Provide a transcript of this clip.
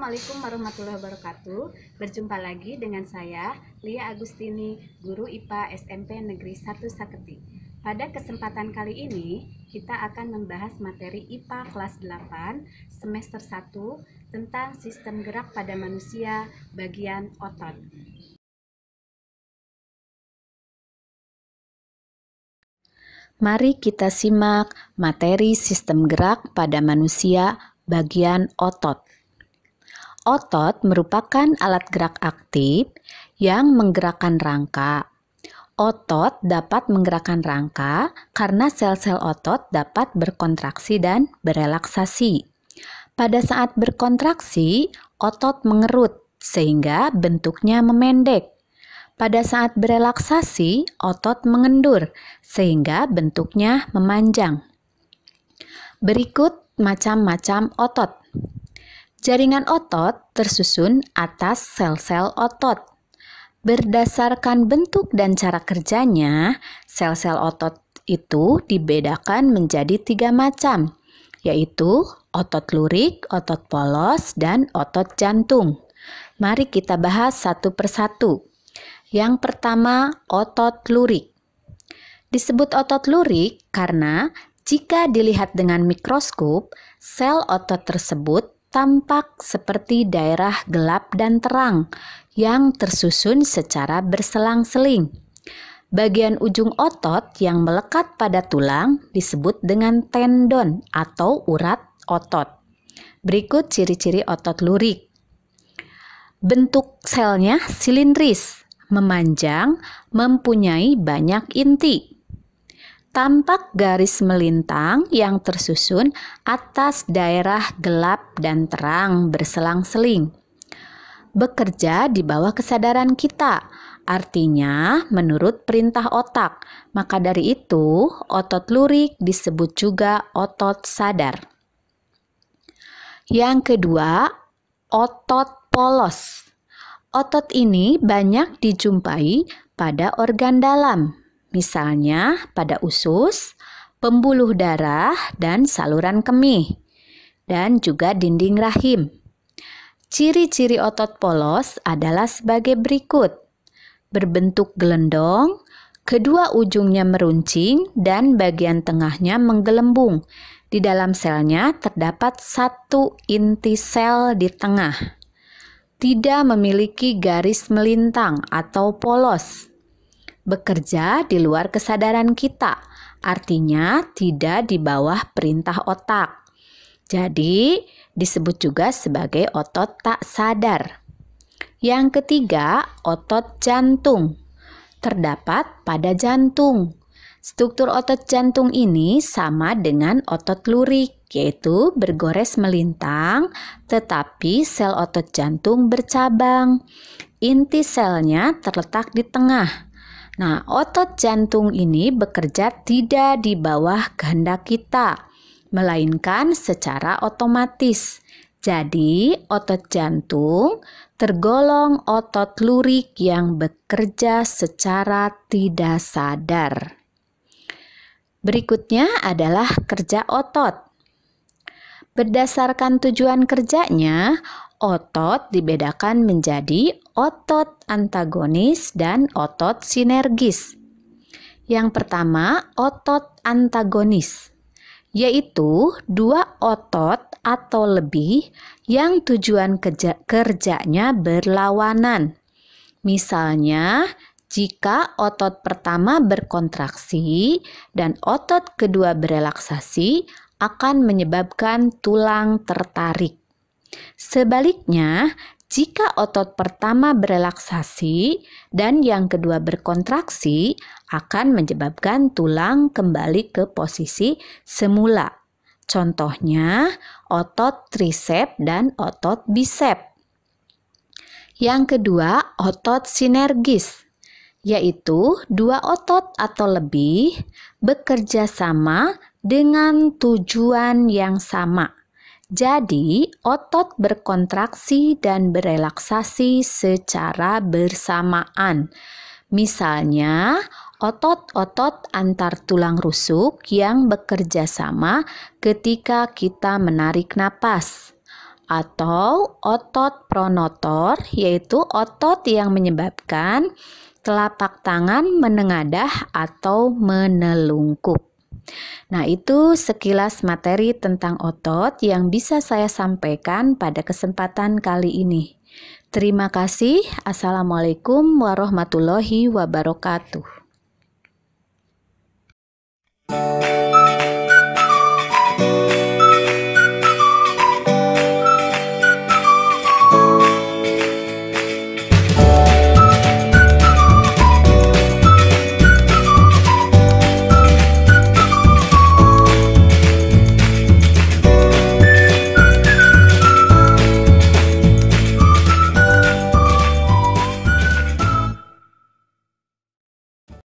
Assalamualaikum warahmatullahi wabarakatuh. Berjumpa lagi dengan saya, Lia Agustini, Guru IPA SMP Negeri 1 Saketi. Pada kesempatan kali ini, kita akan membahas materi IPA kelas 8 semester 1 tentang sistem gerak pada manusia bagian otot. Mari kita simak materi sistem gerak pada manusia bagian otot. Otot merupakan alat gerak aktif yang menggerakkan rangka. Otot dapat menggerakkan rangka karena sel-sel otot dapat berkontraksi dan berelaksasi. Pada saat berkontraksi, otot mengerut sehingga bentuknya memendek. Pada saat berelaksasi, otot mengendur sehingga bentuknya memanjang. Berikut macam-macam otot. Jaringan otot tersusun atas sel-sel otot. Berdasarkan bentuk dan cara kerjanya, sel-sel otot itu dibedakan menjadi 3 macam, yaitu otot lurik, otot polos, dan otot jantung. Mari kita bahas satu persatu. Yang pertama, otot lurik. Disebut otot lurik karena jika dilihat dengan mikroskop, sel otot tersebut tampak seperti daerah gelap dan terang yang tersusun secara berselang-seling. Bagian ujung otot yang melekat pada tulang disebut dengan tendon atau urat otot. Berikut ciri-ciri otot lurik. Bentuk selnya silindris, memanjang, mempunyai banyak inti. Tampak garis melintang yang tersusun atas daerah gelap dan terang berselang-seling. Bekerja di bawah kesadaran kita, artinya menurut perintah otak. Maka dari itu, otot lurik disebut juga otot sadar. Yang kedua, otot polos. Otot ini banyak dijumpai pada organ dalam. Misalnya pada usus, pembuluh darah, dan saluran kemih, dan juga dinding rahim. Ciri-ciri otot polos adalah sebagai berikut. Berbentuk gelendong, kedua ujungnya meruncing, dan bagian tengahnya menggelembung. Di dalam selnya terdapat satu inti sel di tengah. Tidak memiliki garis melintang atau polos. Bekerja di luar kesadaran kita, artinya tidak di bawah perintah otak. Jadi, disebut juga sebagai otot tak sadar. Yang ketiga, otot jantung. Terdapat pada jantung. Struktur otot jantung ini sama dengan otot lurik, yaitu bergores melintang, tetapi sel otot jantung bercabang. Inti selnya terletak di tengah. Nah, otot jantung ini bekerja tidak di bawah kehendak kita, melainkan secara otomatis. Jadi, otot jantung tergolong otot lurik yang bekerja secara tidak sadar. Berikutnya adalah kerja otot. Berdasarkan tujuan kerjanya, otot dibedakan menjadi otot antagonis dan otot sinergis. Yang pertama, otot antagonis, yaitu dua otot atau lebih yang tujuan kerjanya berlawanan. Misalnya, jika otot pertama berkontraksi dan otot kedua berelaksasi, akan menyebabkan tulang tertarik. Sebaliknya, jika otot pertama berelaksasi dan yang kedua berkontraksi, akan menyebabkan tulang kembali ke posisi semula. Contohnya, otot trisep dan otot bisep. Yang kedua, otot sinergis, yaitu dua otot atau lebih bekerja sama dengan tujuan yang sama. Jadi, otot berkontraksi dan berelaksasi secara bersamaan. Misalnya, otot-otot antar tulang rusuk yang bekerja sama ketika kita menarik napas. atau otot pronotor, yaitu otot yang menyebabkan telapak tangan menengadah atau menelungkup. Nah, itu sekilas materi tentang otot yang bisa saya sampaikan pada kesempatan kali ini. Terima kasih. Assalamualaikum warahmatullahi wabarakatuh.